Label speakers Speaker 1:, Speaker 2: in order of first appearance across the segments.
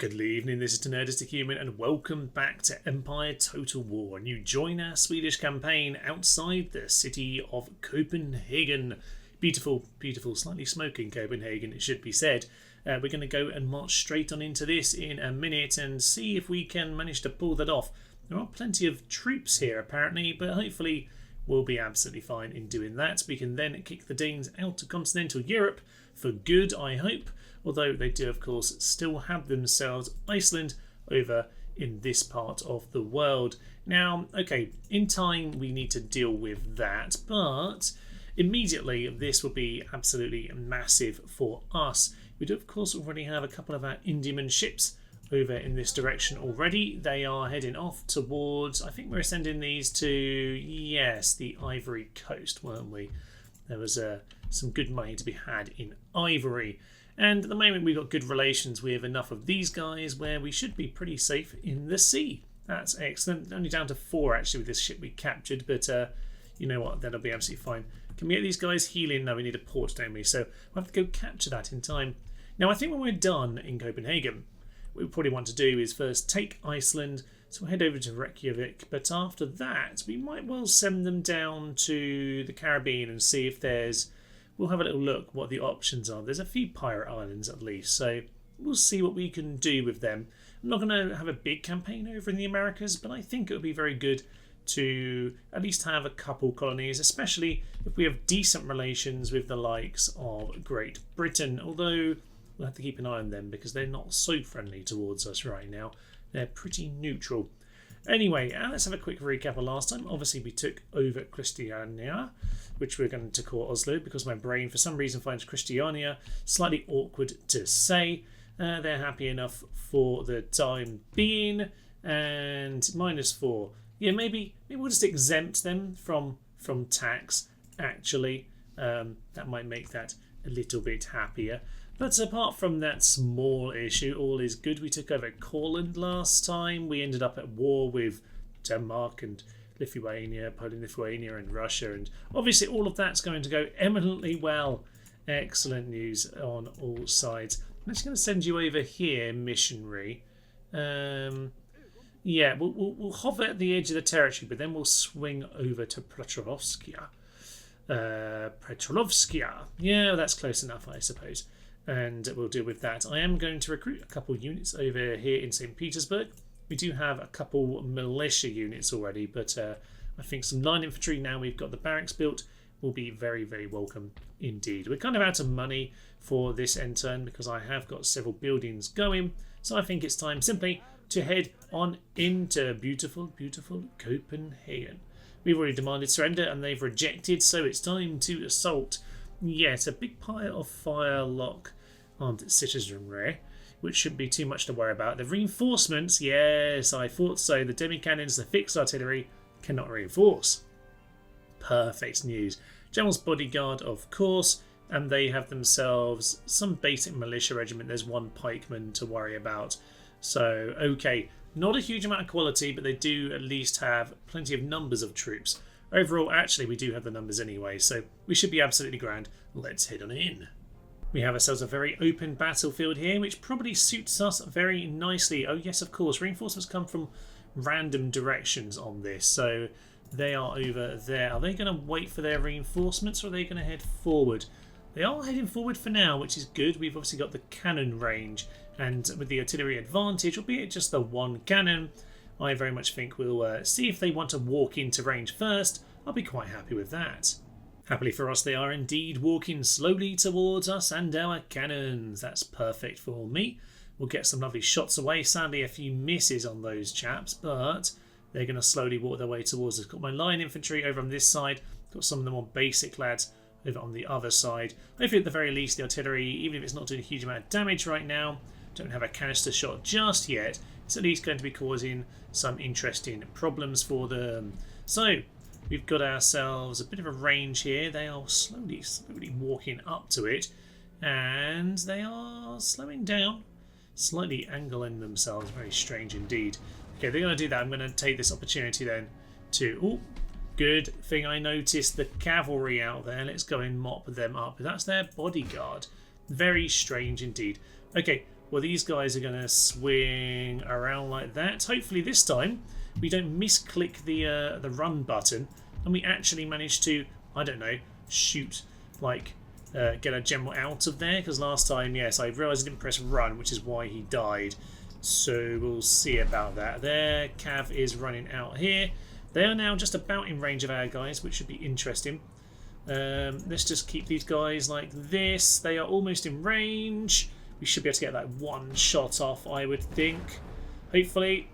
Speaker 1: Good evening, this is Nerdistic Human and welcome back to Empire Total War. And you join our Swedish campaign outside the city of Copenhagen. Beautiful, beautiful, slightly smoking Copenhagen, it should be said. We're going to go and march straight on into this in a minute and see if we can manage to pull that off. There are plenty of troops here apparently, but hopefully we'll be absolutely fine in doing that. We can then kick the Danes out of continental Europe for good, I hope. Although they do, of course, still have themselves Iceland over in this part of the world. Now, okay, in time we need to deal with that, but immediately this will be absolutely massive for us. We do, of course, already have a couple of our Indiaman ships over in this direction already. They are heading off towards, I think we're sending these to, yes, the Ivory Coast, weren't we? There was some good money to be had in Ivory. And at the moment we've got good relations with enough of these guys where we should be pretty safe in the sea. That's excellent. Only down to 4 actually with this ship we captured, but you know what, that'll be absolutely fine. Can we get these guys healing? No, we need a port, don't we? So we'll have to go capture that in time. Now I think when we're done in Copenhagen, what we probably want to do is first take Iceland, so we'll head over to Reykjavik, but after that we might well send them down to the Caribbean and see if there's, we'll have a little look what the options are. There's a few pirate islands at least, so we'll see what we can do with them. I'm not going to have a big campaign over in the Americas, but I think it would be very good to at least have a couple colonies, especially if we have decent relations with the likes of Great Britain, although we'll have to keep an eye on them because they're not so friendly towards us right now. They're pretty neutral. Anyway, let's have a quick recap of last time. Obviously, we took over Christiania, which we're going to call Oslo because my brain, for some reason, finds Christiania slightly awkward to say. They're happy enough for the time being, and -4. Yeah, maybe we'll just exempt them from tax. Actually, that might make that a little bit happier. But apart from that small issue, all is good. We took over Courland last time. We ended up at war with Denmark and Lithuania, Poland-Lithuania and Russia. And obviously all of that's going to go eminently well. Excellent news on all sides. I'm just going to send you over here, missionary. Yeah, we'll hover at the edge of the territory, but then we'll swing over to Petrolovskia. Yeah, that's close enough, I suppose. And we'll deal with that. I am going to recruit a couple units over here in St. Petersburg. We do have a couple militia units already, but I think some line infantry, now we've got the barracks built, will be very, very welcome indeed. We're kind of out of money for this end turn because I have got several buildings going, so I think it's time simply to head on into beautiful, beautiful Copenhagen. We've already demanded surrender and they've rejected, so it's time to assault. Yes, a big pile of firelock armed citizenry, which shouldn't be too much to worry about. The reinforcements, yes, I thought so. The demi-cannons, the fixed artillery cannot reinforce. Perfect news. General's bodyguard, of course, and they have themselves some basic militia regiment. There's one pikeman to worry about. So, okay, not a huge amount of quality, but they do at least have plenty of numbers of troops. Overall, actually, we do have the numbers anyway, so we should be absolutely grand. Let's head on in. We have ourselves a very open battlefield here, which probably suits us very nicely. Oh, yes, of course, reinforcements come from random directions on this, so they are over there. Are they going to wait for their reinforcements, or are they going to head forward? They are heading forward for now, which is good. We've obviously got the cannon range, and with the artillery advantage, albeit just the one cannon, I very much think we'll see if they want to walk into range first. I'll be quite happy with that. Happily for us, they are indeed walking slowly towards us and our cannons. That's perfect for me. We'll get some lovely shots away. Sadly, a few misses on those chaps, but they're going to slowly walk their way towards us. Got my line infantry over on this side. Got some of them on basic lads over on the other side. Hopefully, at the very least, the artillery, even if it's not doing a huge amount of damage right now, don't have a canister shot just yet. It's at least going to be causing some interesting problems for them. So, we've got ourselves a bit of a range here. They are slowly walking up to it, and they are slowing down, slightly angling themselves. Very strange indeed. Okay, they're going to do that. I'm going to take this opportunity then to... Oh, good thing I noticed the cavalry out there. Let's go and mop them up. That's their bodyguard. Very strange indeed. Okay, Well, these guys are going to swing around like that. Hopefully this time we don't misclick the run button and we actually manage to, I don't know, shoot, like, get a general out of there. Because last time, yes, I realised I didn't press run, which is why he died. So we'll see about that. There, Cav is running out here. They are now just about in range of our guys, which should be interesting. Let's just keep these guys like this. They are almost in range. We should be able to get that one shot off, I would think. Hopefully.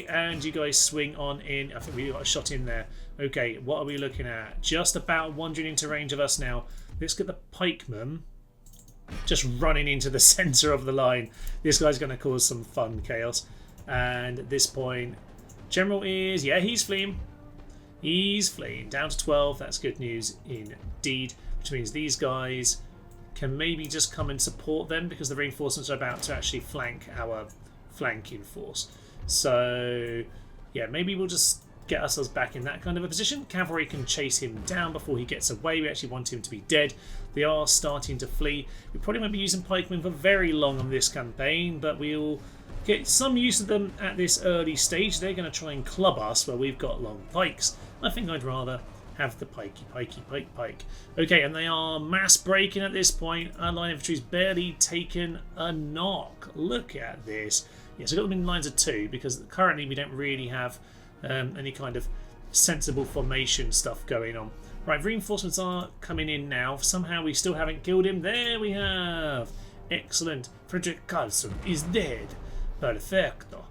Speaker 1: And you guys swing on in. I think we got a shot in there. Okay, what are we looking at? Just about wandering into range of us now. Let's get the pikeman just running into the centre of the line. This guy's going to cause some fun chaos. And at this point, General is... yeah, he's fleeing. He's fleeing. Down to 12. That's good news indeed. Which means these guys can maybe just come and support them because the reinforcements are about to actually flank our flanking force. So, yeah, maybe we'll just get ourselves back in that kind of a position. Cavalry can chase him down before he gets away. We actually want him to be dead. They are starting to flee. We probably won't be using pikemen for very long on this campaign, but we'll get some use of them at this early stage. They're going to try and club us where we've got long pikes. I think I'd rather have the pike. Okay, and they are mass breaking at this point. Our line infantry's barely taken a knock. Look at this. Yes, I've got them in lines of 2 because currently we don't really have any kind of sensible formation stuff going on. Right, reinforcements are coming in now. Somehow we still haven't killed him. There we have. Excellent. Frederick Carlson is dead. Perfecto.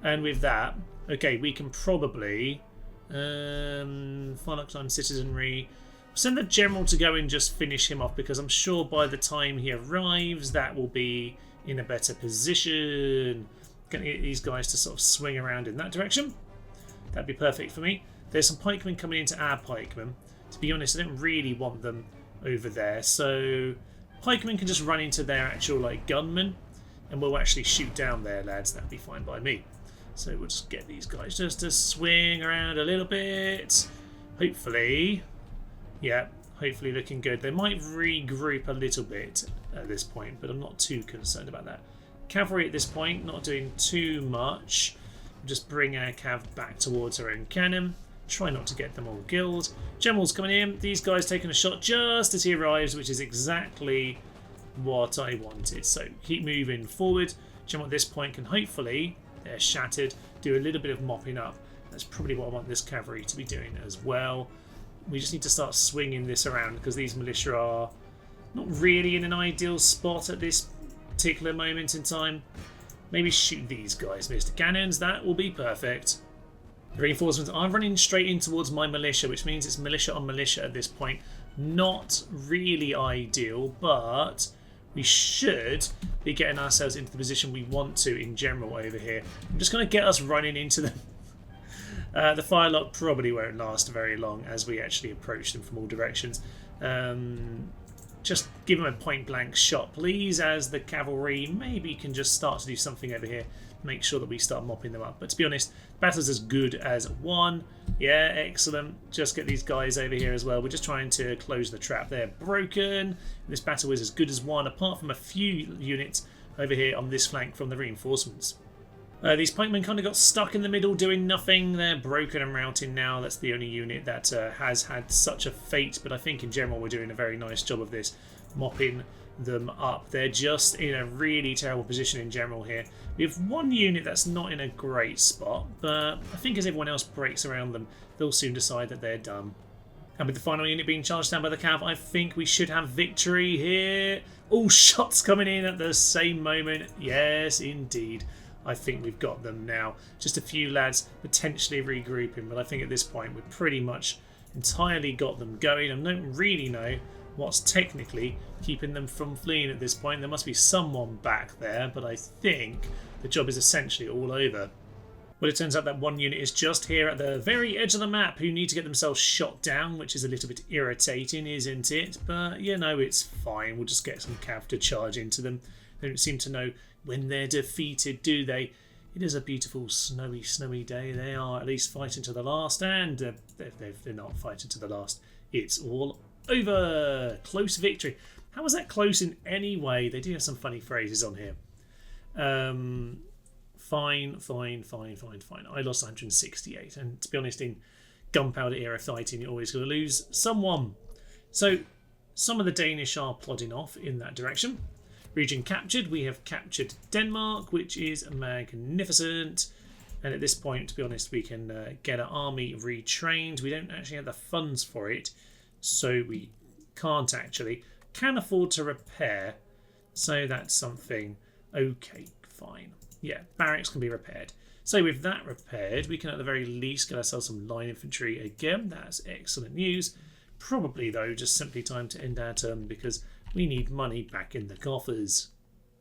Speaker 1: And with that, okay, we can probably... final time citizenry. Send the general to go and just finish him off because I'm sure by the time he arrives that will be in a better position. Going to get these guys to sort of swing around in that direction. That'd be perfect for me. There's some pikemen coming into our pikemen. To be honest, I don't really want them over there. So pikemen can just run into their actual like gunmen and we'll actually shoot down there, lads. That'd be fine by me. So we'll just get these guys just to swing around a little bit. Hopefully, yeah, hopefully looking good. They might regroup a little bit at this point, but I'm not too concerned about that. Cavalry at this point, not doing too much. We'll just bring our cav back towards our own cannon. Try not to get them all killed. General's coming in. These guys taking a shot just as he arrives, which is exactly what I wanted. So keep moving forward. General at this point can hopefully... they're shattered. Do a little bit of mopping up. That's probably what I want this cavalry to be doing as well. We just need to start swinging this around because these militia are not really in an ideal spot at this particular moment in time. Maybe shoot these guys, Mr. Cannons. That will be perfect. The reinforcements are running straight in towards my militia, which means it's militia on militia at this point. Not really ideal, but... we should be getting ourselves into the position we want to in general over here. I'm just going to get us running into them. The firelock probably won't last very long as we actually approach them from all directions. Just give them a point-blank shot, please, as the cavalry maybe can just start to do something over here. Make sure that we start mopping them up. But to be honest, battle's as good as one. Yeah, excellent. Just get these guys over here as well. We're just trying to close the trap. They're broken. This battle is as good as one, apart from a few units over here on this flank from the reinforcements. These pikemen kind of got stuck in the middle doing nothing. They're broken and routing now. That's the only unit that has had such a fate. But I think in general we're doing a very nice job of this, mopping them up. They're just in a really terrible position in general here. We have one unit that's not in a great spot, but I think as everyone else breaks around them, they'll soon decide that they're done. And with the final unit being charged down by the cav, I think we should have victory here. All shots coming in at the same moment. Yes, indeed. I think we've got them now. Just a few lads potentially regrouping, but I think at this point we've pretty much entirely got them going. I don't really know what's technically keeping them from fleeing at this point. There must be someone back there, but I think the job is essentially all over. Well, it turns out that one unit is just here at the very edge of the map who need to get themselves shot down, which is a little bit irritating, isn't it? But, you know, it's fine. We'll just get some cav to charge into them. They don't seem to know when they're defeated, do they? It is a beautiful, snowy, snowy day. They are at least fighting to the last, and they're not fighting to the last. It's all over. Close victory. How was that close in any way? They do have some funny phrases on here. Fine. I lost 168, and to be honest, in gunpowder era fighting, you're always going to lose someone. So some of the Danish are plodding off in that direction. Region captured. We have captured Denmark, which is magnificent. And at this point, to be honest, we can get our army retrained. We don't actually have the funds for it, so we can't actually. Can afford to repair, so that's something. Okay, fine. Yeah, barracks can be repaired. So with that repaired, we can at the very least get ourselves some line infantry again. That's excellent news. Probably, though, just simply time to end our turn because we need money back in the coffers.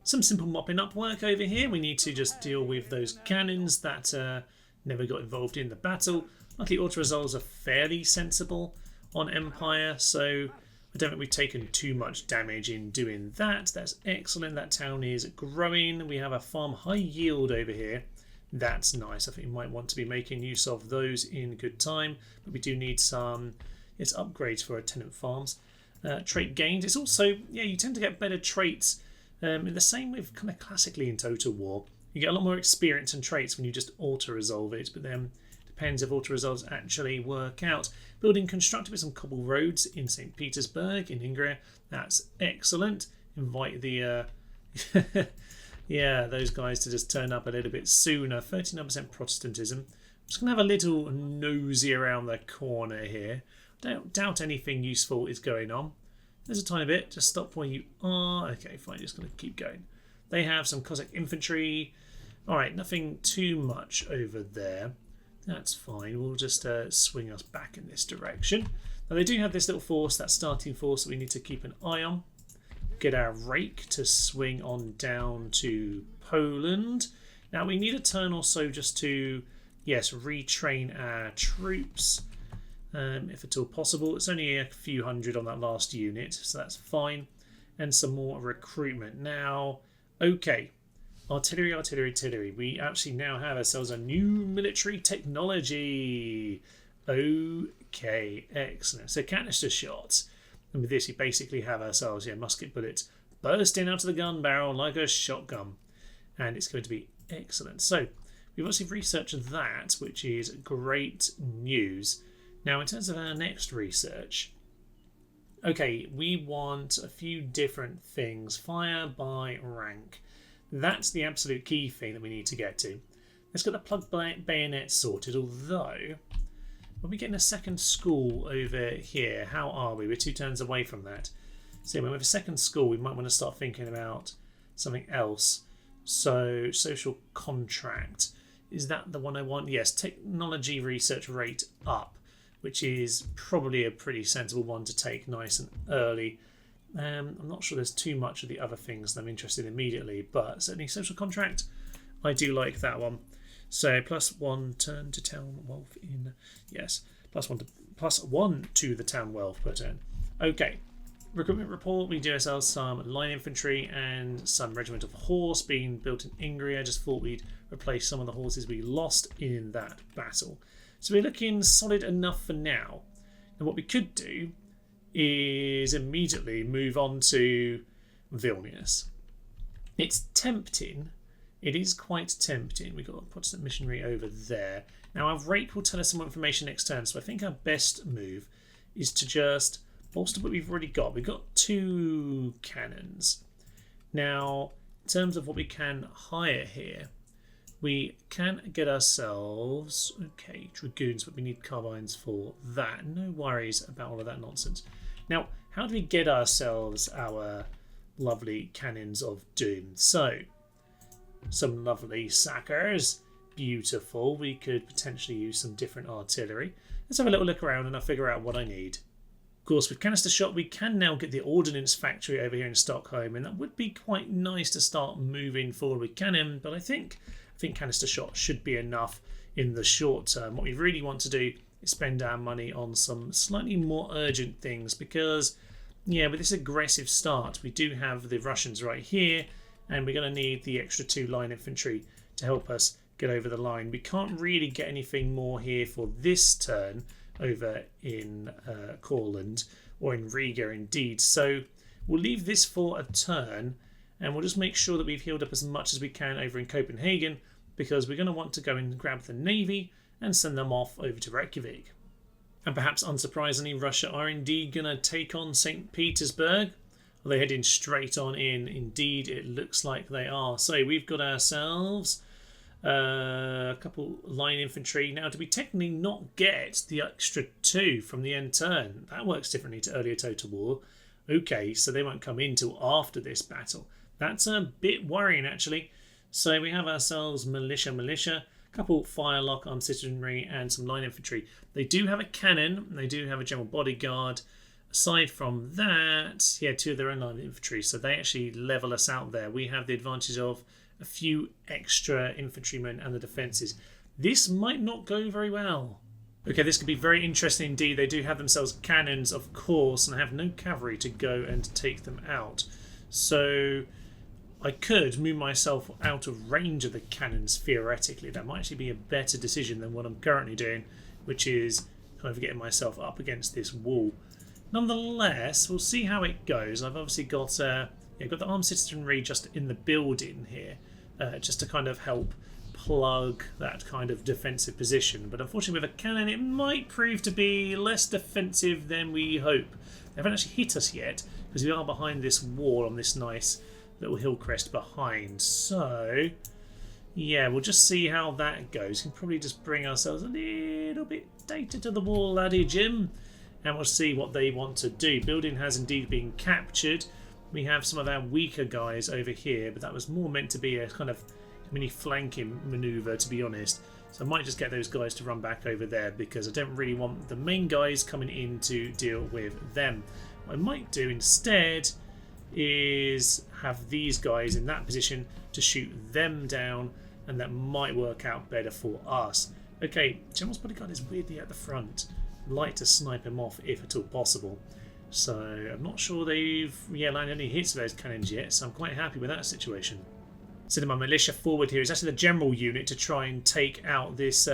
Speaker 1: Some simple mopping up work over here. We need to just deal with those cannons that never got involved in the battle. Luckily, auto-resolves are fairly sensible on Empire, so I don't think we've taken too much damage in doing that. That's excellent. That town is growing. We have a farm high yield over here. That's nice. I think we might want to be making use of those in good time, but we do need some upgrades for our tenant farms. Trait gained. It's also, you tend to get better traits. The same with kind of classically in Total War. You get a lot more experience and traits when you just auto-resolve it, but then depends if auto-resolves actually work out. Building constructed with some cobble roads in St. Petersburg, in Hungary. That's excellent. Invite the those guys to just turn up a little bit sooner. 39% Protestantism. I'm just going to have a little nosy around the corner here. Don't doubt anything useful is going on. There's a tiny bit. Just stop where you are. Okay, fine. Just going to keep going. They have some Cossack infantry. All right, nothing too much over there. That's fine. We'll just swing us back in this direction. Now, they do have this little force, that starting force that we need to keep an eye on. Get our rake to swing on down to Poland. Now, we need a turn or so just to, retrain our troops. If at all possible. It's only a few hundred on that last unit, so that's fine. And some more recruitment. Now, okay. Artillery. We actually now have ourselves a new military technology. Okay, excellent. So canister shots. And with this, we basically have ourselves, musket bullets bursting out of the gun barrel like a shotgun. And it's going to be excellent. So we've obviously researched that, which is great news. Now, in terms of our next research, okay, we want a few different things. Fire by rank. That's the absolute key thing that we need to get to. Let's get the plug bayonet sorted, although we'll be getting a second school over here. How are we? We're 2 turns away from that. So when we have a second school, we might want to start thinking about something else. So, social contract. Is that the one I want? Yes, technology research rate up, which is probably a pretty sensible one to take nice and early. I'm not sure there's too much of the other things that I'm interested in immediately, but certainly social contract, I do like that one. So +1 turn to town wealth in, yes, +1 to the town wealth per turn. Okay, recruitment report, we do ourselves some line infantry and some regiment of horse being built in Ingria. I just thought we'd replace some of the horses we lost in that battle. So we're looking solid enough for now. And what we could do is immediately move on to Vilnius. It's tempting. It is quite tempting. We've got a Protestant missionary over there. Now, our rate will tell us some more information next turn, so I think our best move is to just bolster what we've already got. We've got 2 cannons. Now, in terms of what we can hire here, we can get ourselves, dragoons, but we need carbines for that. No worries about all of that nonsense. Now, how do we get ourselves our lovely cannons of doom? So, some lovely sackers. Beautiful. We could potentially use some different artillery. Let's have a little look around and I'll figure out what I need. Of course, with canister shot, we can now get the ordnance factory over here in Stockholm, and that would be quite nice to start moving forward with cannon, but I think canister shot should be enough in the short term. What we really want to do is spend our money on some slightly more urgent things because, with this aggressive start, we do have the Russians right here, and we're going to need the extra 2 line infantry to help us get over the line. We can't really get anything more here for this turn over in Courland or in Riga indeed, so we'll leave this for a turn and we'll just make sure that we've healed up as much as we can over in Copenhagen, because we're going to want to go and grab the Navy and send them off over to Reykjavik. And perhaps unsurprisingly, Russia are indeed going to take on St. Petersburg. Are they heading straight on in? Indeed, it looks like they are. So we've got ourselves a couple line infantry. Now, do we technically not get the extra 2 from the end turn? That works differently to earlier Total War. Okay, so they won't come in till after this battle. That's a bit worrying, actually. So we have ourselves militia, a couple firelock, armed citizenry, and some line infantry. They do have a cannon. They do have a general bodyguard. Aside from that, yeah, 2 of their own line infantry. So they actually level us out there. We have the advantage of a few extra infantrymen and the defences. This might not go very well. Okay, this could be very interesting indeed. They do have themselves cannons, of course, and have no cavalry to go and take them out. So I could move myself out of range of the cannons, theoretically. That might actually be a better decision than what I'm currently doing, which is kind of getting myself up against this wall. Nonetheless, we'll see how it goes. I've obviously got the armed citizenry just in the building here, just to kind of help plug that kind of defensive position. But unfortunately with a cannon, it might prove to be less defensive than we hope. They haven't actually hit us yet, because we are behind this wall on this nice little hill crest behind. So yeah, we'll just see how that goes. We can probably just bring ourselves a little bit data to the wall, laddie Jim, and we'll see what they want to do. Building has indeed been captured. We have some of our weaker guys over here, but that was more meant to be a kind of mini flanking manoeuvre, to be honest. So I might just get those guys to run back over there, because I don't really want the main guys coming in to deal with them. What I might do instead is have these guys in that position to shoot them down, and that might work out better for us. Okay, General's bodyguard is weirdly at the front. I'd like to snipe him off if at all possible. So I'm not sure they've landed any hits with those cannons yet, so I'm quite happy with that situation. Sending my militia forward here is actually the general unit to try and take out this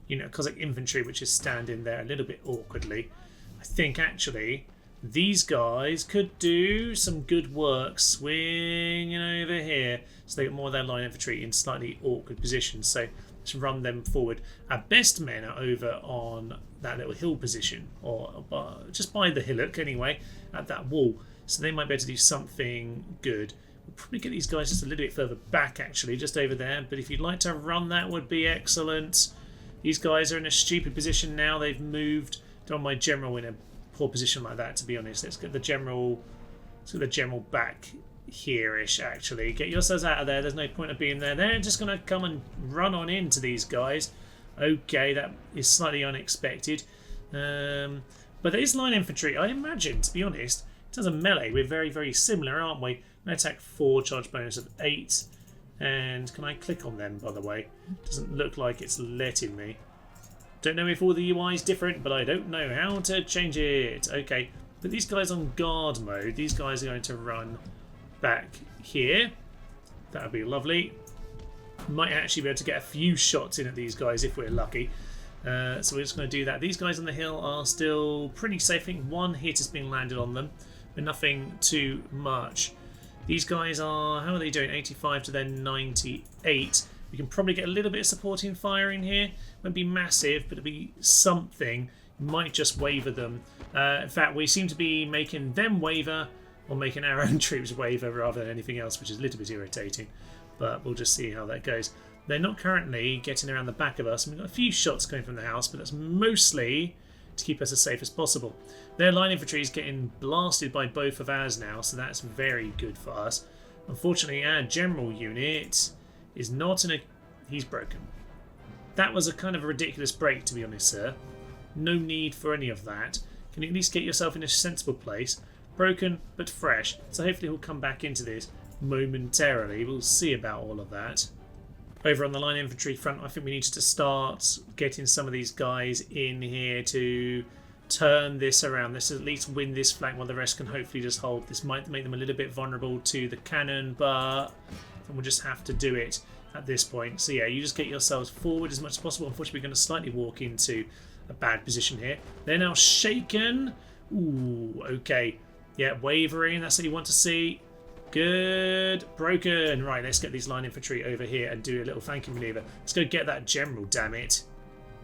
Speaker 1: unit of Cossack infantry, which is standing there a little bit awkwardly. I think actually these guys could do some good work swinging over here, so they get more of their line infantry in slightly awkward positions. So let's run them forward. Our best men are over on that little hill position, or just by the hillock anyway, at that wall, so they might be able to do something good. We'll probably get these guys just a little bit further back, actually, just over there, but if you'd like to run, that would be excellent. These guys are in a stupid position now. They've moved. Don't want my general in a poor position like that, to be honest. Let's get the general back here-ish, actually. Get yourselves out of there. There's no point of being there. They're just going to come and run on into these guys. Okay, that is slightly unexpected. But there is line infantry. I imagine, to be honest, in terms of melee, we're very, very similar, aren't we? An attack 4, charge bonus of 8. And can I click on them, by the way? Doesn't look like it's letting me. Don't know if all the UI is different, but I don't know how to change it. Okay, put these guys on guard mode. These guys are going to run back here. That would be lovely. Might actually be able to get a few shots in at these guys if we're lucky. So we're just going to do that. These guys on the hill are still pretty safe. I think one hit has been landed on them, but nothing too much. These guys are, how are they doing? 85 to their 98. We can probably get a little bit of supporting fire in here. Won't be massive, but it'll be something. Might just waver them. In fact, we seem to be making them waver, or making our own troops waver rather than anything else, which is a little bit irritating. But we'll just see how that goes. They're not currently getting around the back of us. We've got a few shots coming from the house, but that's mostly to keep us as safe as possible. Their line infantry is getting blasted by both of ours now, so that's very good for us. Unfortunately, our general unit is not in a... He's broken. That was a kind of a ridiculous break, to be honest, sir. No need for any of that. Can you at least get yourself in a sensible place? Broken, but fresh. So hopefully he'll come back into this momentarily. We'll see about all of that. Over on the line infantry front, I think we needed to start getting some of these guys in here to turn this around. Let's at least win this flank while the rest can hopefully just hold. This might make them a little bit vulnerable to the cannon, but we'll just have to do it at this point. So yeah, you just get yourselves forward as much as possible. Unfortunately, we're going to slightly walk into a bad position here. They're now shaken. Ooh, okay. Yeah, wavering. That's what you want to see. Good. Broken. Right, let's get these line infantry over here and do a little flanking maneuver. Let's go get that general, damn it.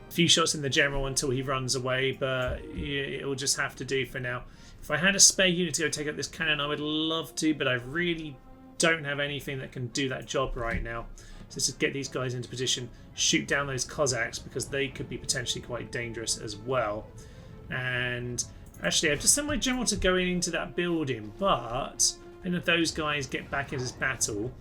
Speaker 1: A few shots in the general until he runs away, but it'll just have to do for now. If I had a spare unit to go take out this cannon, I would love to, but I really don't have anything that can do that job right now. So let's just get these guys into position, shoot down those Cossacks, because they could be potentially quite dangerous as well. And actually, I've just sent my general to go into that building, but then if those guys get back into this battle,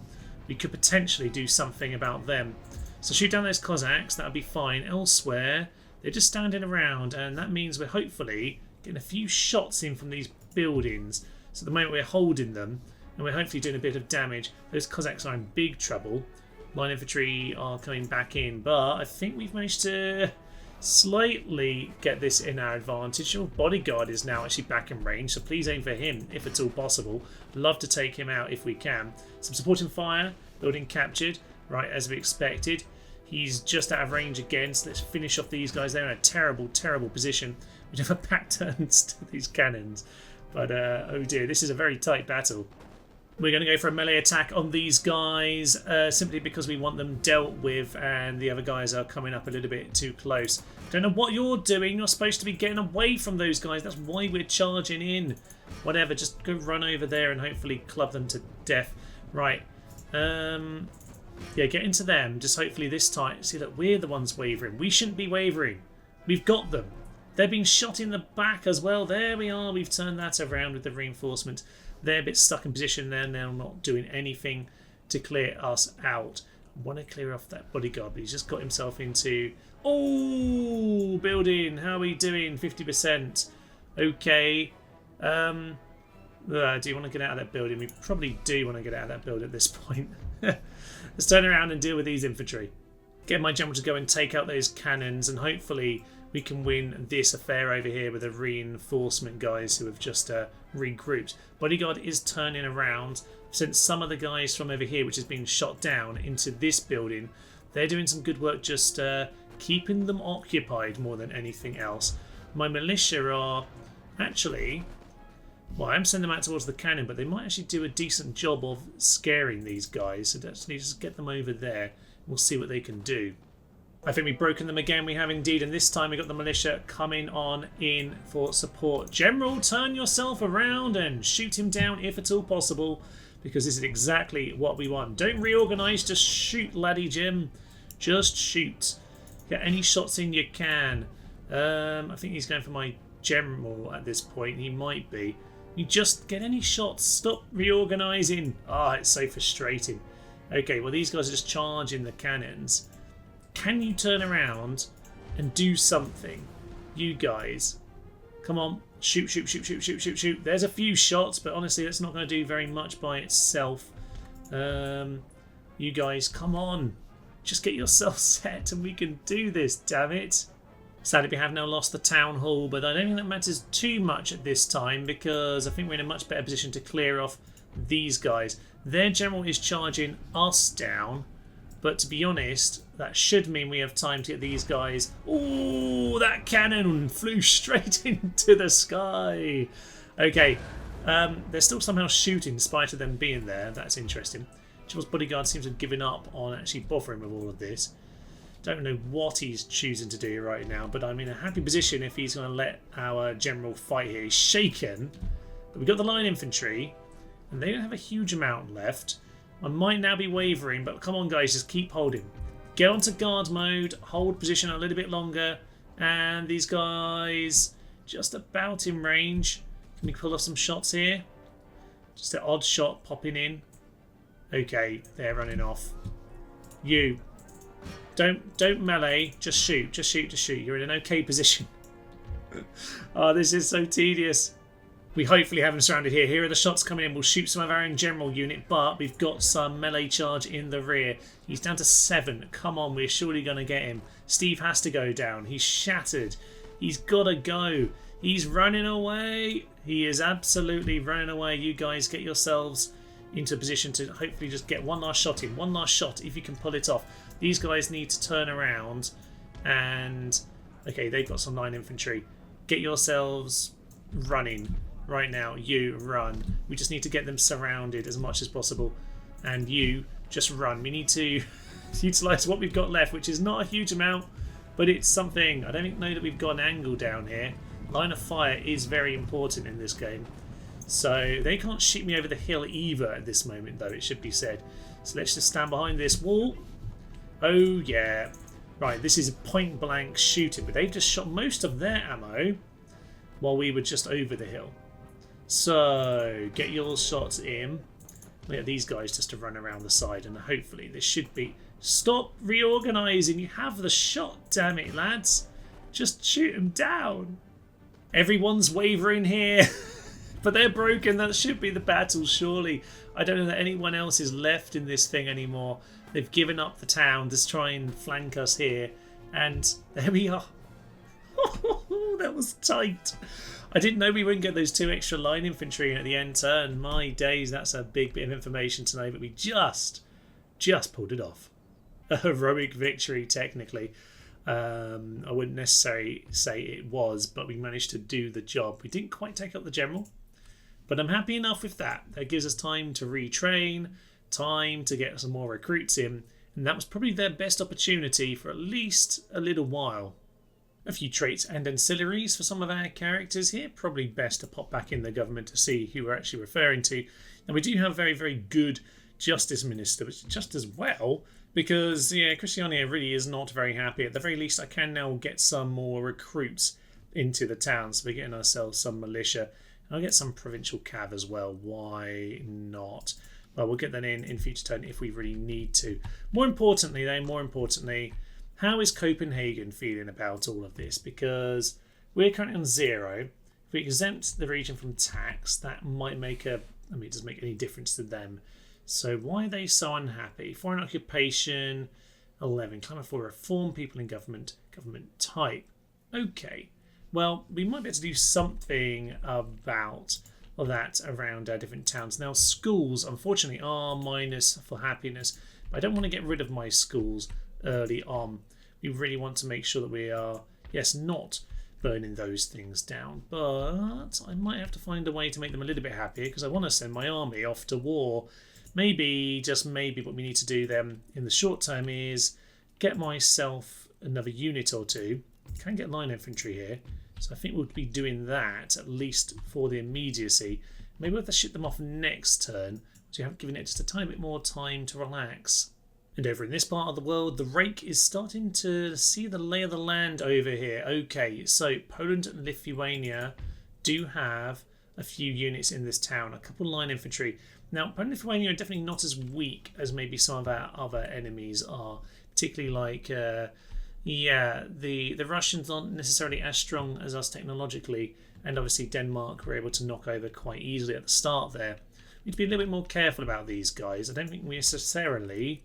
Speaker 1: we could potentially do something about them. So shoot down those Cossacks, that'll be fine. Elsewhere, they're just standing around, and that means we're hopefully getting a few shots in from these buildings. So at the moment we're holding them, and we're hopefully doing a bit of damage. Those Cossacks are in big trouble. Line infantry are coming back in, but I think we've managed to slightly get this in our advantage. Your bodyguard is now actually back in range, so please aim for him if it's all possible. Love to take him out if we can. Some supporting fire, building captured, right as we expected. He's just out of range again, so let's finish off these guys. They're in a terrible, terrible position. We never back turns to these cannons, but oh dear, this is a very tight battle. We're going to go for a melee attack on these guys simply because we want them dealt with, and the other guys are coming up a little bit too close. Don't know what you're doing. You're supposed to be getting away from those guys. That's why we're charging in. Whatever, just go run over there and hopefully club them to death. Right. Yeah, get into them. Just hopefully this time. See, look, we're the ones wavering. We shouldn't be wavering. We've got them. They're being shot in the back as well. There we are. We've turned that around with the reinforcement. They're a bit stuck in position. They're now not doing anything to clear us out. I want to clear off that bodyguard, but he's just got himself into... Oh, building. How are we doing? 50%. Okay. Do you want to get out of that building? We probably do want to get out of that building at this point. Let's turn around and deal with these infantry. Get my general to go and take out those cannons, and hopefully we can win this affair over here with the reinforcement guys who have just regrouped. Bodyguard is turning around. Since some of the guys from over here, which has been shot down, into this building, they're doing some good work just keeping them occupied more than anything else. My militia are actually... Well, I'm sending them out towards the cannon, but they might actually do a decent job of scaring these guys. So actually just get them over there. We'll see what they can do. I think we've broken them again. We have indeed. And this time we got the militia coming on in for support. General, turn yourself around and shoot him down if at all possible, because this is exactly what we want. Don't reorganise. Just shoot, laddie Jim. Just shoot. Get any shots in you can. I think he's going for my general at this point. He might be. You just get any shots. Stop reorganising. Ah, it's so frustrating. Okay, well, these guys are just charging the cannons. Can you turn around and do something? You guys. Come on. Shoot, shoot, shoot, shoot, shoot, shoot, shoot. There's a few shots, but honestly, that's not going to do very much by itself. You guys, come on. Just get yourself set and we can do this, damn it. Sadly, we have now lost the town hall, but I don't think that matters too much at this time because I think we're in a much better position to clear off these guys. Their general is charging us down, but to be honest, that should mean we have time to get these guys... Oh, that cannon flew straight into the sky. Okay, they're still somehow shooting in spite of them being there. That's interesting. General's bodyguard seems to have given up on actually bothering with all of this. Don't know what he's choosing to do right now, but I'm in a happy position if he's going to let our general fight here. He's shaken, but we've got the line infantry, and they don't have a huge amount left. I might now be wavering, but come on, guys, just keep holding. Get onto guard mode, hold position a little bit longer, and these guys just about in range. Can we pull off some shots here? Just an odd shot popping in. Okay, they're running off. You. Don't melee, just shoot, just shoot, just shoot. You're in an okay position. Oh, this is so tedious. We hopefully have him surrounded here. Here are the shots coming in. We'll shoot some of our own general unit, but we've got some melee charge in the rear. He's down to 7. Come on, we're surely going to get him. Steve has to go down. He's shattered. He's got to go. He's running away. He is absolutely running away. You guys get yourselves into a position to hopefully just get one last shot in. One last shot if you can pull it off. These guys need to turn around and... Okay, they've got some line infantry. Get yourselves running. right now. You run. We just need to get them surrounded as much as possible. And you just run. We need to utilise what we've got left, which is not a huge amount, but it's something. I don't know that we've got an angle down here. Line of fire is very important in this game. So they can't shoot me over the hill either at this moment, though, it should be said. So let's just stand behind this wall. Oh, yeah. Right, this is point blank shooting, but they've just shot most of their ammo while we were just over the hill. So get your shots in. We have these guys just to run around the side, and hopefully this should be... Stop reorganising. You have the shot, damn it, lads. Just shoot them down. Everyone's wavering here. But they're broken. That should be the battle, surely. I don't know that anyone else is left in this thing anymore. They've given up the town to try and flank us here. And there we are. That was tight. I didn't know we wouldn't get those 2 extra line infantry in at the end turn. My days, that's a big bit of information to know. But we just pulled it off. A heroic victory, technically. I wouldn't necessarily say it was, but we managed to do the job. We didn't quite take out the general, but I'm happy enough with that. That gives us time to retrain, time to get some more recruits in, and that was probably their best opportunity for at least a little while. A few traits and ancillaries for some of our characters here. Probably best to pop back in the government to see who we're actually referring to. And we do have very, very good Justice Minister, which is just as well, because yeah, Christiania really is not very happy. At the very least, I can now get some more recruits into the town, so we're getting ourselves some militia. And I'll get some provincial cav as well. Why not? Well, we'll get that in future turn if we really need to. More importantly, how is Copenhagen feeling about all of this? Because we're currently on 0. If we exempt the region from tax, that might make it doesn't make any difference to them. So why are they so unhappy? Foreign occupation, 11. Clamour for reform, people in government, government type. Okay. Well, we might be able to do something about that around our different towns. Now, schools, unfortunately, are minus for happiness. But I don't want to get rid of my schools early on. We really want to make sure that we are, yes, not burning those things down. But I might have to find a way to make them a little bit happier, because I want to send my army off to war. Maybe, just maybe, what we need to do then in the short term is get myself another unit or two. Can get line infantry here, so I think we'll be doing that at least for the immediacy. Maybe we'll have to ship them off next turn, so you haven't given it just a tiny bit more time to relax. And over in this part of the world, the rake is starting to see the lay of the land over here. Okay, so Poland and Lithuania do have a few units in this town, a couple line infantry. Now, Poland-Lithuania are definitely not as weak as maybe some of our other enemies are, particularly like, the Russians aren't necessarily as strong as us technologically, and obviously Denmark were able to knock over quite easily at the start there. We need to be a little bit more careful about these guys. I don't think we necessarily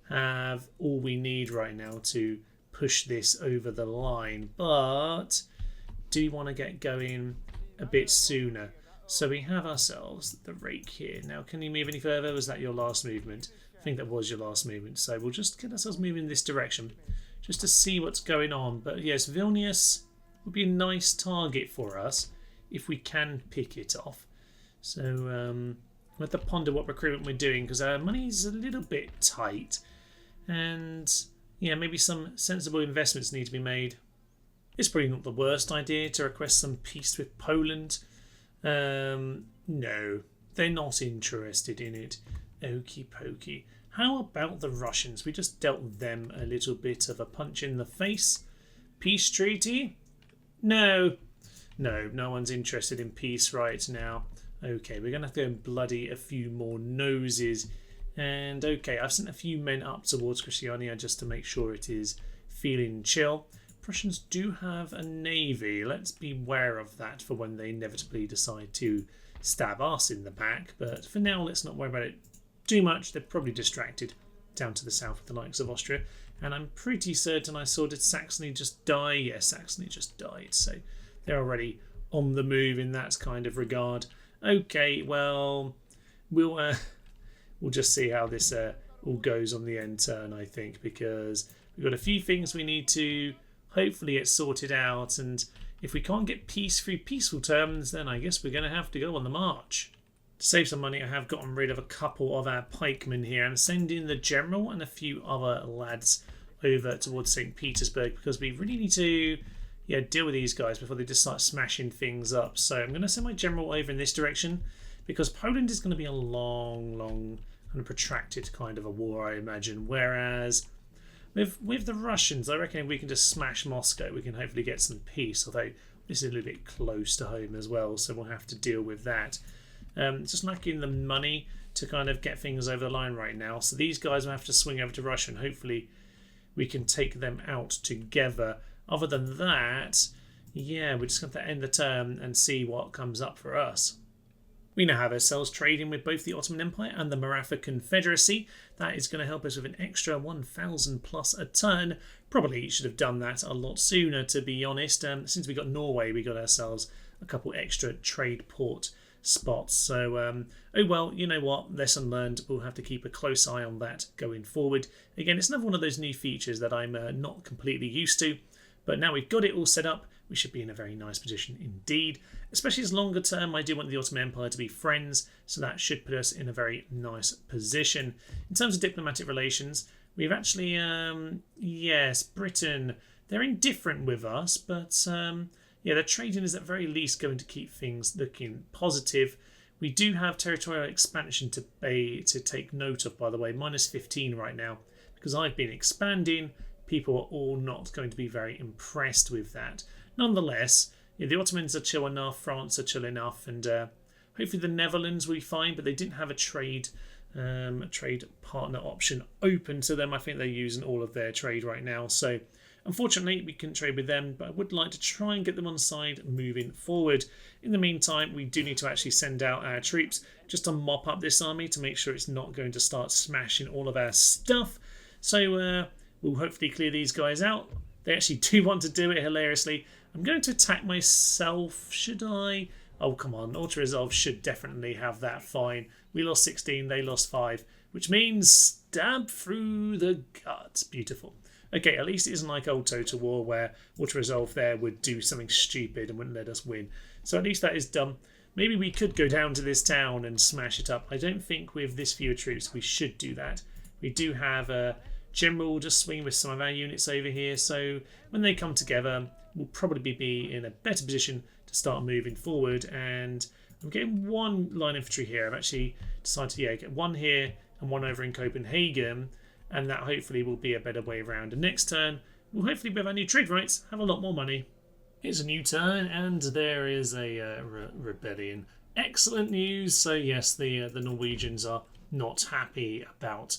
Speaker 1: have all we need right now to push this over the line, but do want to get going a bit sooner. So we have ourselves the rake here. Now, can you move any further? Was that your last movement? I think that was your last movement. So we'll just get ourselves moving in this direction just to see what's going on. But yes, Vilnius would be a nice target for us if we can pick it off. So we'll have to ponder what recruitment we're doing, because our money's a little bit tight. And yeah, maybe some sensible investments need to be made. It's probably not the worst idea to request some peace with Poland. No, they're not interested in it. Okie pokey. How about the Russians? We just dealt them a little bit of a punch in the face. Peace treaty? No, no one's interested in peace right now. Okay, we're going to have to go and bloody a few more noses. And okay, I've sent a few men up towards Christiania just to make sure it is feeling chill. Prussians do have a navy. Let's be aware of that for when they inevitably decide to stab us in the back. But for now, let's not worry about it too much. They're probably distracted down to the south with the likes of Austria. And I'm pretty certain I saw, did Saxony just die? Yes, Saxony just died. So they're already on the move in that kind of regard. Okay, well, we'll just see how this all goes on the end turn, I think, because we've got a few things we need to hopefully get sorted out. And if we can't get peace through peaceful terms, then I guess we're going to have to go on the march. To save some money, I have gotten rid of a couple of our pikemen here and send in the general and a few other lads over towards St. Petersburg, because we really need to deal with these guys before they just start smashing things up. So I'm going to send my general over in this direction, because Poland is going to be a long and protracted kind of a war, I imagine. Whereas with the Russians, I reckon we can just smash Moscow. We can hopefully get some peace, although this is a little bit close to home as well, so we'll have to deal with that. Just lacking the money to kind of get things over the line right now. So these guys will have to swing over to Russia, and hopefully we can take them out together. Other than that, we're just going to end the term and see what comes up for us. We now have ourselves trading with both the Ottoman Empire and the Maratha Confederacy. That is going to help us with an extra 1,000 plus a turn. Probably should have done that a lot sooner, to be honest. Since we got Norway, we got ourselves a couple extra trade port spots. So, oh well, you know what? Lesson learned. We'll have to keep a close eye on that going forward. Again, it's another one of those new features that I'm not completely used to. But now we've got it all set up, we should be in a very nice position indeed. Especially as longer term, I do want the Ottoman Empire to be friends, so that should put us in a very nice position. In terms of diplomatic relations, we've actually, yes, Britain, they're indifferent with us, but their trading is at very least going to keep things looking positive. We do have territorial expansion to take note of, by the way, -15 right now, because I've been expanding. People are all not going to be very impressed with that. Nonetheless, the Ottomans are chill enough, France are chill enough, and hopefully the Netherlands will be fine, but they didn't have a trade partner option open to them. I think they're using all of their trade right now. So unfortunately, we couldn't trade with them, but I would like to try and get them on side moving forward. In the meantime, we do need to actually send out our troops just to mop up this army to make sure it's not going to start smashing all of our stuff. So we'll hopefully clear these guys out. They actually do want to do it, hilariously. I'm going to attack myself. Should I? Oh, come on. Auto-resolve should definitely have that fine. We lost 16, they lost 5, which means stab through the gut. Beautiful. Okay, at least it isn't like old Total War where auto-resolve there would do something stupid and wouldn't let us win. So at least that is done. Maybe we could go down to this town and smash it up. I don't think with this fewer troops we should do that. We do have a general just swinging with some of our units over here, so when they come together we'll probably be in a better position to start moving forward. And I'm getting one line infantry here. I've actually decided to get one here and one over in Copenhagen, and that hopefully will be a better way around. And next turn we'll hopefully, with our new trade rights, have a lot more money. It's a new turn and there is a rebellion. Excellent news. So yes, the Norwegians are not happy about,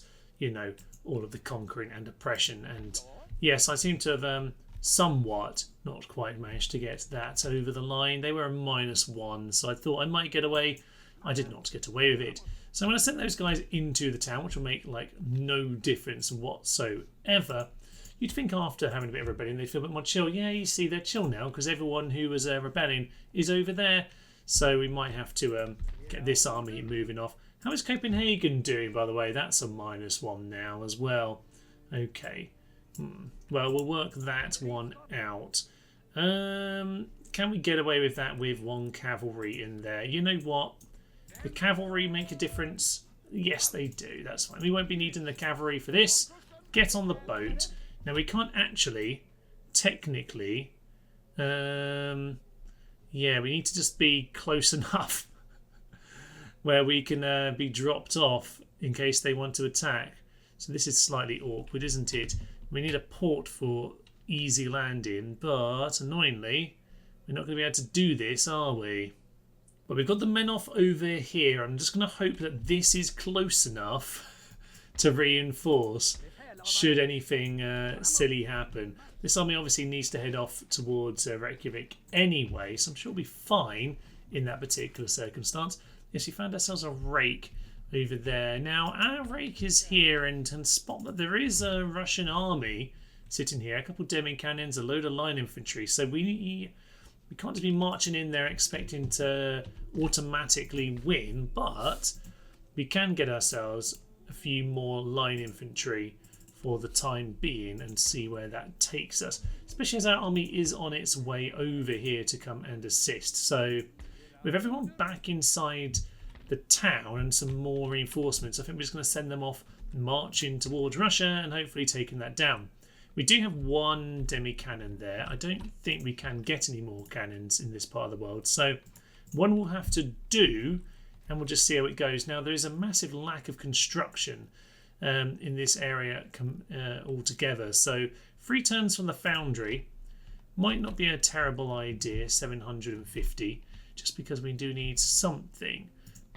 Speaker 1: all of the conquering and oppression, and yes, I seem to have somewhat not quite managed to get that over the line. They were a -1, so I thought I might get away. I did not get away with it. So when I sent those guys into the town, which will make no difference whatsoever, you'd think after having a bit of rebellion they'd feel a bit more chill. Yeah, you see, they're chill now because everyone who was rebelling is over there. So we might have to get this army moving off. How is Copenhagen doing, by the way? That's a -1 now as well. Okay. Well, we'll work that one out. Can we get away with that with 1 cavalry in there? You know what? The cavalry make a difference. Yes, they do. That's fine. We won't be needing the cavalry for this. Get on the boat. Now, we can't actually, technically... we need to just be close enough where we can be dropped off in case they want to attack. So this is slightly awkward, isn't it? We need a port for easy landing, but annoyingly, we're not going to be able to do this, are we? But we've got the men off over here. I'm just going to hope that this is close enough to reinforce should anything silly happen. This army obviously needs to head off towards Reykjavik anyway, so I'm sure we'll be fine in that particular circumstance. Yes, we found ourselves a rake over there. Now, our rake is here and can spot that there is a Russian army sitting here. A couple of Demon cannons, a load of line infantry. So we can't just be marching in there expecting to automatically win, but we can get ourselves a few more line infantry for the time being and see where that takes us, especially as our army is on its way over here to come and assist. So with everyone back inside the town and some more reinforcements, I think we're just going to send them off marching towards Russia and hopefully taking that down. We do have one demi-cannon there. I don't think we can get any more cannons in this part of the world, so one will have to do, and we'll just see how it goes. Now, there is a massive lack of construction in this area altogether, so 3 turns from the foundry might not be a terrible idea, 750, just because we do need something.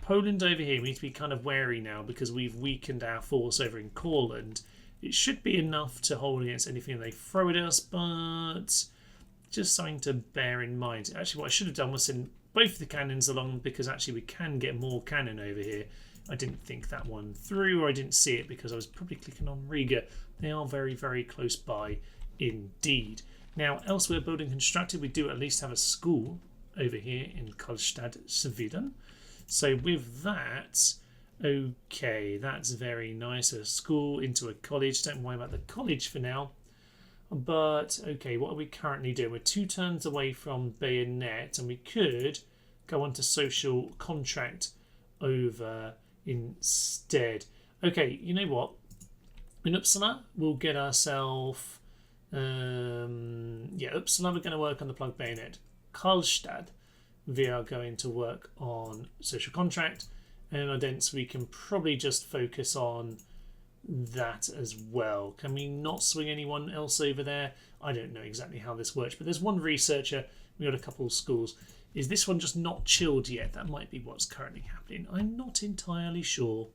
Speaker 1: Poland over here, we need to be kind of wary now because we've weakened our force over in Courland. It should be enough to hold against anything they throw at us, but just something to bear in mind. Actually, what I should have done was send both of the cannons along, because actually we can get more cannon over here. I didn't think that one through, or I didn't see it because I was probably clicking on Riga. They are very, very close by indeed. Now, elsewhere building constructed, we do at least have a school over here in Karlstad, Sweden. So with that, okay, that's very nice. A school into a college. Don't worry about the college for now. But, okay, what are we currently doing? We're 2 turns away from bayonet, and we could go on to social contract over instead. Okay, you know what? In Uppsala, we'll get ourselves... Uppsala, we're going to work on the plug bayonet. Karlstad, we are going to work on social contract. And Odense, we can probably just focus on that as well. Can we not swing anyone else over there? I don't know exactly how this works, but there's one researcher. We got a couple of schools. Is this one just not chilled yet? That might be what's currently happening. I'm not entirely sure.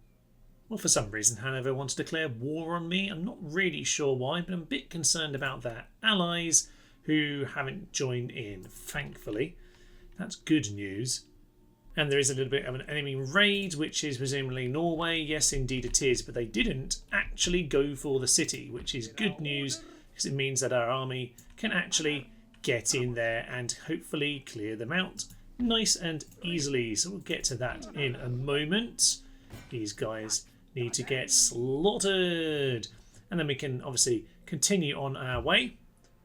Speaker 1: Well, for some reason, Hanover wants to declare war on me. I'm not really sure why, but I'm a bit concerned about their allies who haven't joined in, thankfully. That's good news. And there is a little bit of an enemy raid, which is presumably Norway. Yes, indeed it is. But they didn't actually go for the city, which is good news because it means that our army can actually get in there and hopefully clear them out nice and easily. So we'll get to that in a moment. These guys need to get slaughtered. And then we can obviously continue on our way.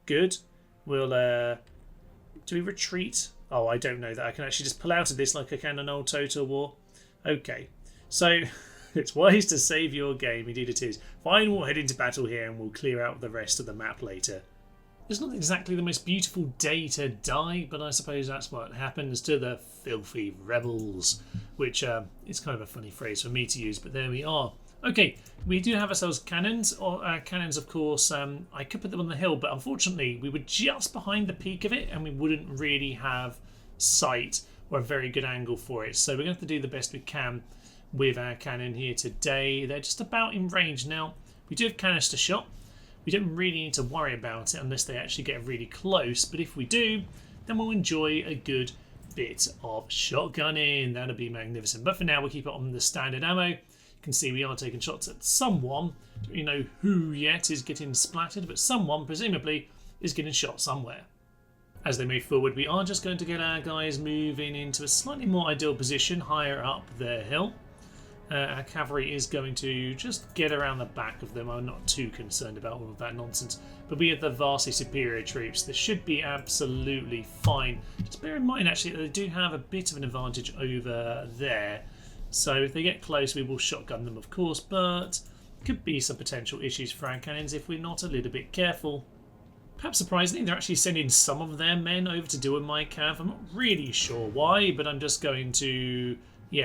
Speaker 1: Good. We'll... do we retreat? Oh, I don't know that. I can actually just pull out of this like I can an old Total War. Okay, so it's wise to save your game. Indeed it is. Fine, we'll head into battle here and we'll clear out the rest of the map later. It's not exactly the most beautiful day to die, but I suppose that's what happens to the filthy rebels, which is kind of a funny phrase for me to use, but there we are. Okay, we do have ourselves cannons. Cannons, of course, I could put them on the hill, but unfortunately we were just behind the peak of it and we wouldn't really have sight or a very good angle for it. So we're going to have to do the best we can with our cannon here today. They're just about in range. Now, we do have canister shot. We don't really need to worry about it unless they actually get really close, but if we do, then we'll enjoy a good bit of shotgunning. That'll be magnificent. But for now, we'll keep it on the standard ammo. You can see we are taking shots at someone. Don't really know who yet is getting splattered, but someone presumably is getting shot somewhere. As they move forward, we are just going to get our guys moving into a slightly more ideal position higher up the hill. Our cavalry is going to just get around the back of them. I'm not too concerned about all of that nonsense. But we have the vastly superior troops. This should be absolutely fine. Just bear in mind, actually, that they do have a bit of an advantage over there. So if they get close, we will shotgun them, of course. But could be some potential issues for our cannons if we're not a little bit careful. Perhaps surprisingly, they're actually sending some of their men over to deal with my cav. I'm not really sure why, but I'm just going to...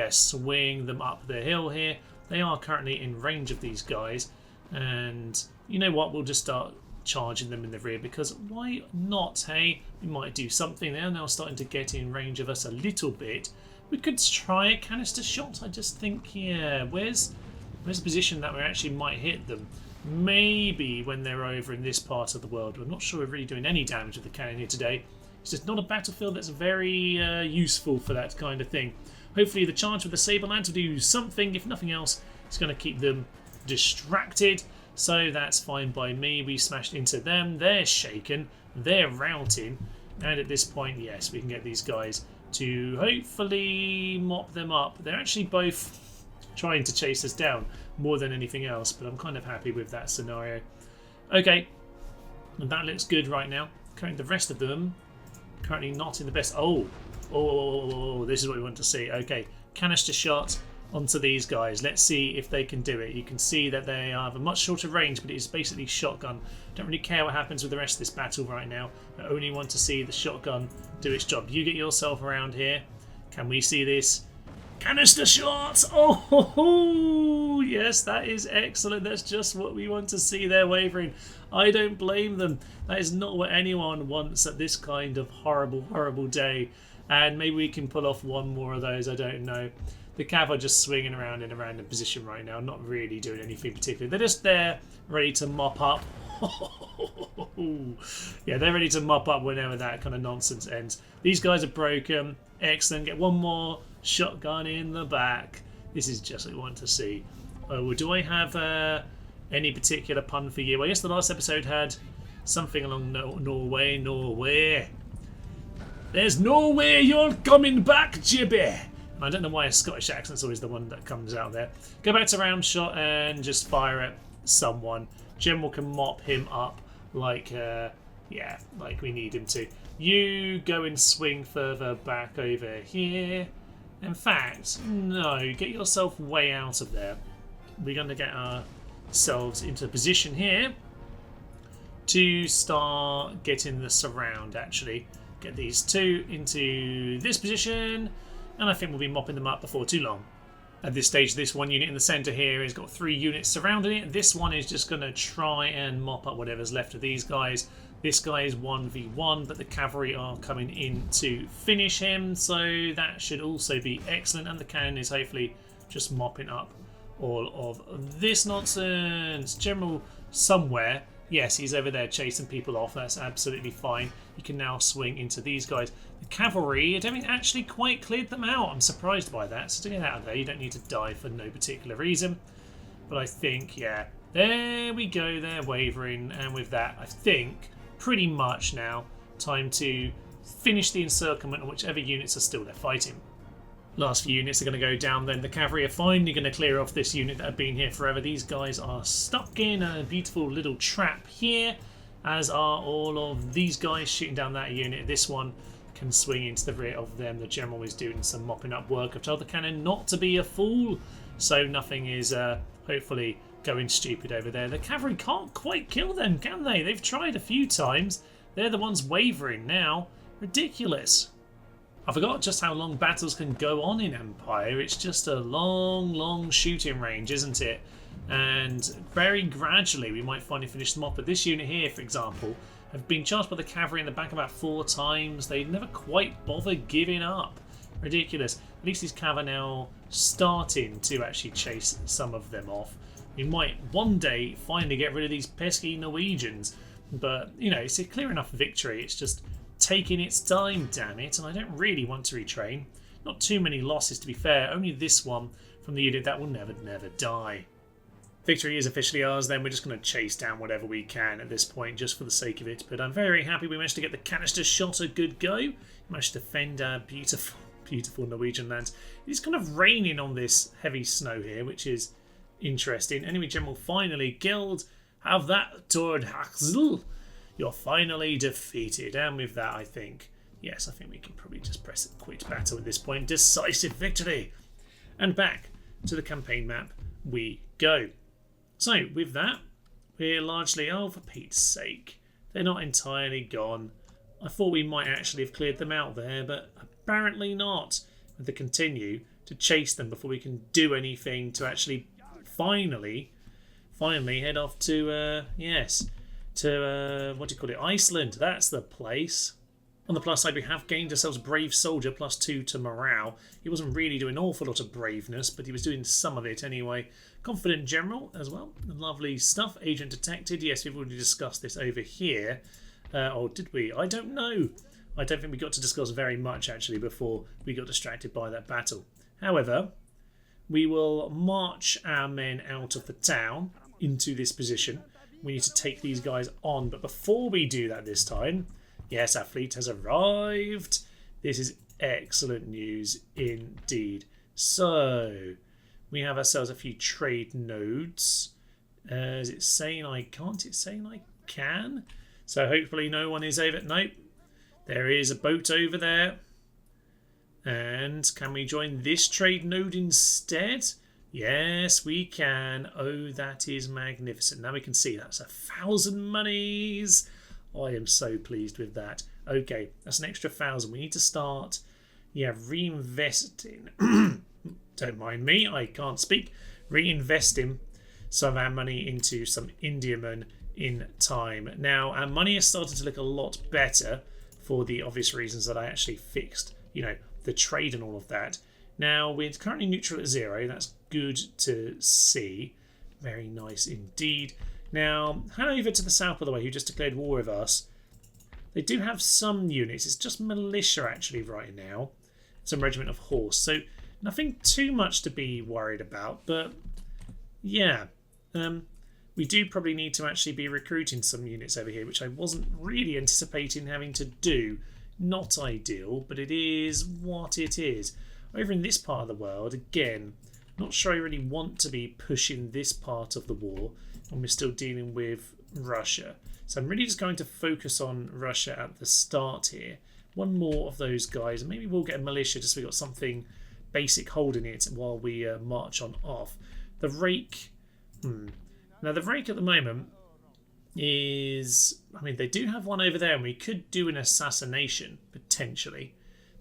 Speaker 1: swing them up the hill here. They are currently in range of these guys. And you know what? We'll just start charging them in the rear because why not, hey? We might do something. They are now starting to get in range of us a little bit. We could try a canister shot. I just think, yeah, where's the position that we actually might hit them? Maybe when they're over in this part of the world. I'm not sure we're really doing any damage with the cannon here today. It's just not a battlefield that's very useful for that kind of thing. Hopefully the charge with the saber lads will do something. If nothing else, it's going to keep them distracted. So that's fine by me. We smashed into them. They're shaken. They're routing. And at this point, yes, we can get these guys to hopefully mop them up. They're actually both trying to chase us down more than anything else. But I'm kind of happy with that scenario. Okay, and that looks good right now. Currently, the rest of them currently not in the best. Oh, this is what we want to see. Okay, canister shot onto these guys. Let's see if they can do it. You can see that they have a much shorter range, but it is basically shotgun. Don't really care what happens with the rest of this battle right now. I only want to see the shotgun do its job. You get yourself around here. Can we see this? Canister shot! Oh, yes, that is excellent. That's just what we want to see. They're wavering. I don't blame them. That is not what anyone wants at this kind of horrible, horrible day. And maybe we can pull off one more of those. I don't know. The Cav are just swinging around in a random position right now, not really doing anything particular. They're just there, ready to mop up. Yeah, they're ready to mop up whenever that kind of nonsense ends. These guys are broken. Excellent. Get one more shotgun in the back. This is just what we want to see. Oh, well, do I have any particular pun for you? I guess the last episode had something along Norway. There's no way you're coming back, Jibby. I don't know why a Scottish accent's always the one that comes out there. Go back to round shot and just fire at someone. General can mop him up like, yeah, like we need him to. You go and swing further back over here. In fact, no, get yourself way out of there. We're going to get ourselves into a position here to start getting the surround, actually. Get these two into this position. And I think we'll be mopping them up before too long. At this stage, this one unit in the centre here has got 3 units surrounding it. This one is just going to try and mop up whatever's left of these guys. This guy is 1v1, but the cavalry are coming in to finish him. So that should also be excellent. And the cannon is hopefully just mopping up all of this nonsense. General somewhere. Yes, he's over there chasing people off. That's absolutely fine. You can now swing into these guys. The cavalry, I don't think actually quite cleared them out. I'm surprised by that. So to get out of there, you don't need to die for no particular reason. But I think, yeah, there we go. They're wavering. And with that, I think pretty much now time to finish the encirclement on whichever units are still there fighting. Last few units are going to go down then. The cavalry are finally going to clear off this unit that have been here forever. These guys are stuck in a beautiful little trap here, as are all of these guys shooting down that unit. This one can swing into the rear of them. The general is doing some mopping up work. I've told the cannon not to be a fool, so nothing is hopefully going stupid over there. The cavalry can't quite kill them, can they? They've tried a few times. They're the ones wavering now. Ridiculous. I forgot just how long battles can go on in Empire. It's just a long, long shooting range, isn't it? And very gradually we might finally finish them off. But this unit here, for example, have been charged by the cavalry in the back about 4 times. They never quite bother giving up. Ridiculous. At least these cav are now starting to actually chase some of them off. We might one day finally get rid of these pesky Norwegians. But, you know, it's a clear enough victory. It's just taking its time, damn it, and I don't really want to retrain. Not too many losses, to be fair, only this one from the unit that will never die. Victory is officially ours then. We're just going to chase down whatever we can at this point just for the sake of it, but I'm very happy we managed to get the canister shot a good go. Managed to defend our beautiful, beautiful Norwegian lands. It's kind of raining on this heavy snow here, which is interesting. Enemy General finally killed. Have that, Tord Haxel. You're finally defeated, and with that I think, yes, I think we can probably just press quit battle at this point. Decisive victory! And back to the campaign map we go. So with that, we're largely, oh for Pete's sake, they're not entirely gone. I thought we might actually have cleared them out there, but apparently not. We have to continue to chase them before we can do anything to actually finally head off to, yes, to, what do you call it, Iceland. That's the place. On the plus side, we have gained ourselves Brave Soldier, +2 to morale. He wasn't really doing an awful lot of braveness, but he was doing some of it anyway. Confident General as well. Lovely stuff. Agent detected. Yes, we've already discussed this over here. Or did we? I don't know. I don't think we got to discuss very much, actually, before we got distracted by that battle. However, we will march our men out of the town into this position. We need to take these guys on. But before we do that this time, yes, our fleet has arrived. This is excellent news indeed. So, We have ourselves a few trade nodes. Is it saying I can't? It's saying I can. So hopefully no one is over. Nope. There is a boat over there. And can we join this trade node instead? Yes, we can. Oh, that is magnificent. Now we can see that's 1,000 monies. I am so pleased with that. Okay, that's an extra 1,000. We need to start, reinvesting. Don't mind me, I can't speak. Reinvesting some of our money into some Indiamen in time. Now, our money is starting to look a lot better for the obvious reasons that I actually fixed, the trade and all of that. Now, we're currently neutral at 0. That's good to see. Very nice indeed. Now, Hanover to the south, by the way, who just declared war with us, they do have some units. It's just militia, actually, right now. Some regiment of horse. So, nothing too much to be worried about. But, yeah. We do probably need to actually be recruiting some units over here, which I wasn't really anticipating having to do. Not ideal, but it is what it is. Over in this part of the world, again, not sure I really want to be pushing this part of the war when we're still dealing with Russia. So I'm really just going to focus on Russia at the start here. One more of those guys, and maybe we'll get a militia just so we've got something basic holding it while we march on off. The rake, Now the rake at the moment is, they do have one over there and we could do an assassination, potentially.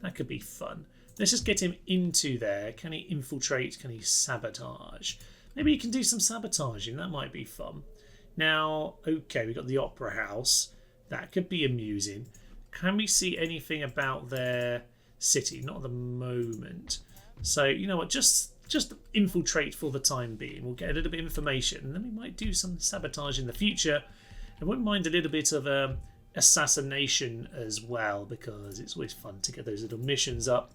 Speaker 1: That could be fun. Let's just get him into there. Can he infiltrate? Can he sabotage? Maybe he can do some sabotaging. That might be fun. Now, okay, we've got the Opera House. That could be amusing. Can we see anything about their city? Not at the moment. So, you know what? Just infiltrate for the time being. We'll get a little bit of information and then we might do some sabotage in the future. I wouldn't mind a little bit of assassination as well, because it's always fun to get those little missions up.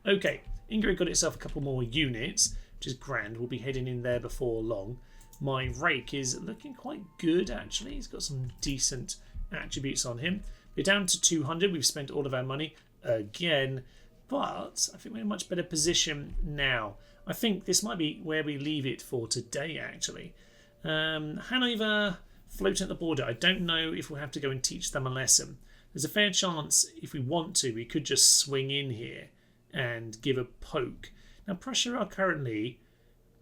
Speaker 1: Okay, Ingrid got itself a couple more units, which is grand. We'll be heading in there before long. My rake is looking quite good, actually. He's got some decent attributes on him. We're down to 200. We've spent all of our money again, but I think we're in a much better position now. I think this might be where we leave it for today, actually. Hanover floating at the border. I don't know if we'll have to go and teach them a lesson. There's a fair chance, if we want to, we could just swing in here and give a poke. Now, Prussia are currently...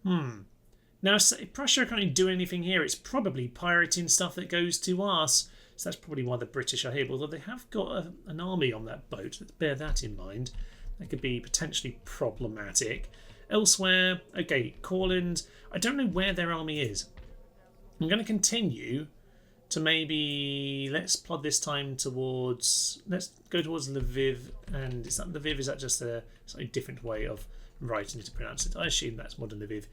Speaker 1: Now, if Prussia are currently doing anything here, it's probably pirating stuff that goes to us. So that's probably why the British are here. Although they have got an army on that boat. Let's bear that in mind. That could be potentially problematic. Elsewhere, okay, Courland. I don't know where their army is. I'm going to continue to maybe... Let's plod this time towards... Let's go towards Lviv. And is that Lviv? Is that just a slightly different way of writing it to pronounce it? I assume that's modern Lviv.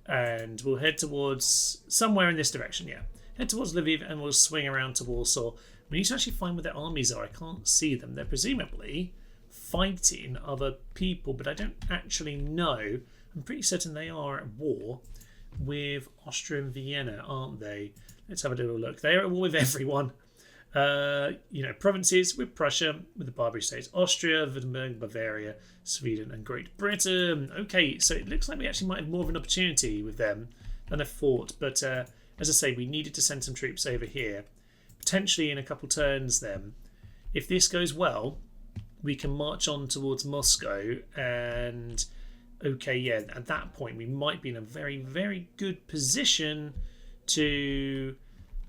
Speaker 1: And we'll head towards somewhere in this direction, yeah. Head towards Lviv and we'll swing around to Warsaw. We need to actually find where their armies are. I can't see them. They're presumably fighting other people, but I don't actually know. I'm pretty certain they are at war with Austria and Vienna, aren't they? Let's have a little look. They're at war with everyone. Provinces with Prussia, with the Barbary states, Austria, Württemberg, Bavaria, Sweden, and Great Britain. Okay, so it looks like we actually might have more of an opportunity with them than I thought. But as I say, we needed to send some troops over here, potentially in a couple turns. Then, if this goes well, we can march on towards Moscow. And okay, yeah, at that point, we might be in a very, very good position to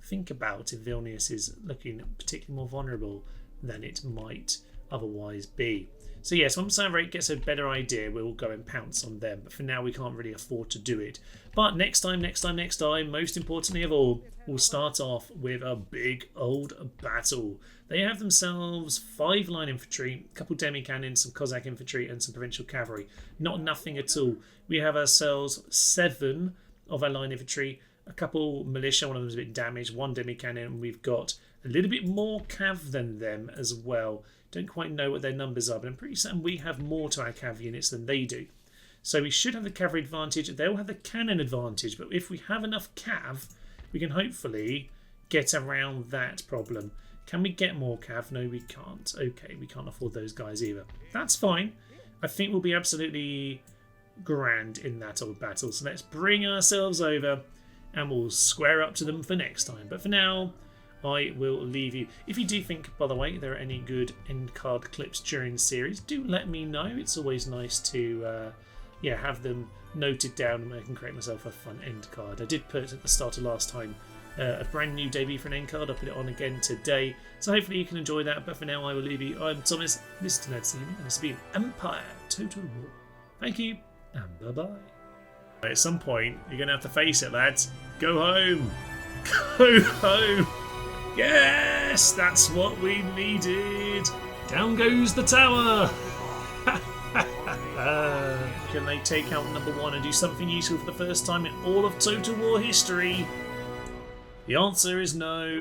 Speaker 1: think about if Vilnius is looking particularly more vulnerable than it might otherwise be. So yes, once our rate gets a better idea, we'll go and pounce on them. But for now, we can't really afford to do it. But next time, most importantly of all, we'll start off with a big old battle. They have themselves 5 line infantry, a couple demi-cannons, some Cossack infantry, and some provincial cavalry. Not nothing at all. We have ourselves 7 of our line infantry, a couple militia, one of them's a bit damaged, 1 demi-cannon, and we've got a little bit more cav than them as well. Don't quite know what their numbers are, but I'm pretty certain we have more to our cav units than they do. So we should have the cavalry advantage. They'll have the cannon advantage, but if we have enough cav, we can hopefully get around that problem. Can we get more cav? No, we can't. Okay, we can't afford those guys either. That's fine. I think we'll be absolutely grand in that old battle. So let's bring ourselves over and we'll square up to them for next time. But for now, I will leave you. If you do think, by the way, there are any good end card clips during the series, do let me know. It's always nice to have them noted down and I can create myself a fun end card. I did put at the start of last time a brand new debut for an end card. I'll put it on again today. So hopefully you can enjoy that. But for now, I will leave you. I'm Thomas, this is Nerd Team, and this has been Empire Total War. Thank you, and bye-bye. At some point, you're going to have to face it, lads. Go home. Go home. Yes, that's what we needed. Down goes the tower. Can they take out number 1 and do something useful for the first time in all of Total War history? The answer is no.